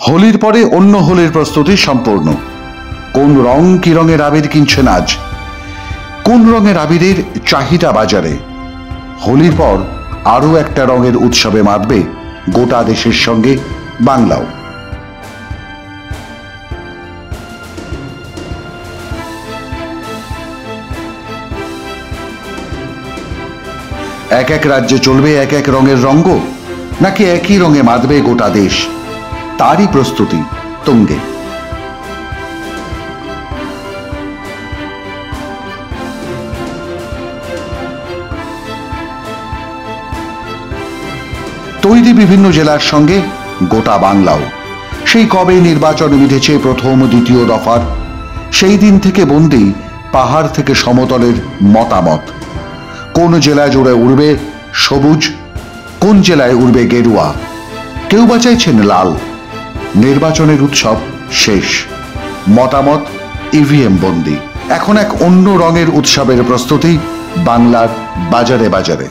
হোলির পরে অন্য হোলির প্রস্তুতি সম্পূর্ণ। কোন রং কি রঙের আবির কিনছেন আজ? কোন রঙের আবিরের চাহিদা বাজারে? হোলির পর আরও একটা রঙের উৎসবে মাতবে গোটা দেশের সঙ্গে বাংলাও। এক এক রাজ্যে চলবে এক এক রঙের রঙ্গ, নাকি একই রঙে মাতবে গোটা দেশ? তারই প্রস্তুতি তুঙ্গে। তৈরি বিভিন্ন জেলার সঙ্গে গোটা বাংলাও। সেই কবে নির্বাচন মিটেছে প্রথম দ্বিতীয় দফার, সেই দিন থেকে বন্দি পাহাড় থেকে সমতলের মতামত। কোন জেলায় জুড়ে উড়বে সবুজ, কোন জেলায় উড়বে গেরুয়া, কেউ বা চাইছেন লাল। নির্বাচনের উৎসব শেষ, মতামত ইভিএম বন্দি। এখন এক অন্য রঙের উৎসবের প্রস্তুতি বাংলার বাজারে বাজারে।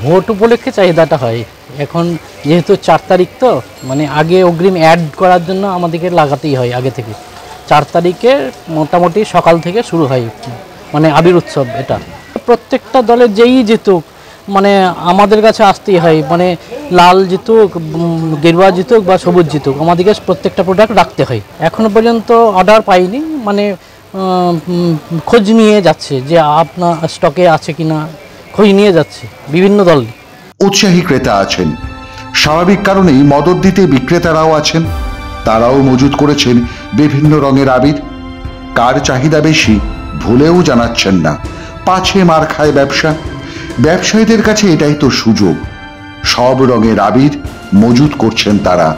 ভোট উপলক্ষে চাহিদাটা হয় এখন, যেহেতু 4 তারিখ তো মানে আগে অগ্রিম অ্যাড করার জন্য আমাদেরকে লাগাতেই হয় আগে থেকে। 4 তারিখে মোটামুটি সকাল থেকে শুরু হয় মানে আবির উৎসব। এটা প্রত্যেকটা দলের যেই জিতুক মানে আমাদের কাছে আসতেই হয়, মানে লাল জিতুক, গেরুয়া জিতুক বা সবুজ জিতুক, আমাদেরকে প্রত্যেকটা প্রোডাক্ট রাখতে হয়। এখনো পর্যন্ত অর্ডার পাইনি, মানে খোঁজ নিয়ে যাচ্ছে যে আপনার স্টকে আছে কিনা, খোঁজ নিয়ে যাচ্ছে বিভিন্ন দল। উৎসাহী ক্রেতা আছেন, স্বাভাবিক কারণেই মদত দিতে বিক্রেতারাও আছেন। তারাও মজুত করেছেন বিভিন্ন রঙের আবির। কার চাহিদা বেশি ভুলেও জানাচ্ছেন না, পাছে মার খায় ব্যবসা। ব্যবসায়ীদের কাছে এটাই তো সুযোগ। সব রঙের আবির মজুত করছেন তারা,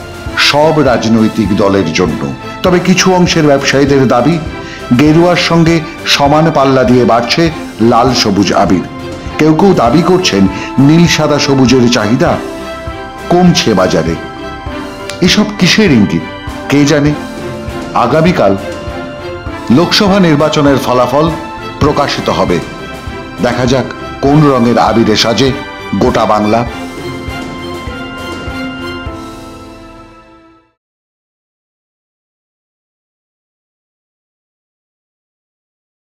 সব রাজনৈতিক দলের জন্য। তবে কিছু অংশের ব্যবসায়ীদের দাবি, গেরুয়ার সঙ্গে সমান পাল্লা দিয়ে বাড়ছে লাল সবুজ আবির। কেউ কেউ দাবি করছেন নীল সাদা সবুজের চাহিদা কমছে বাজারে। এসব কিসের ইঙ্গিত কে জানে? আগামীকাল লোকসভা নির্বাচনের ফলাফল প্রকাশিত হবে। দেখা যাক কোন রঙের আবিরে সাজে গোটা বাংলা।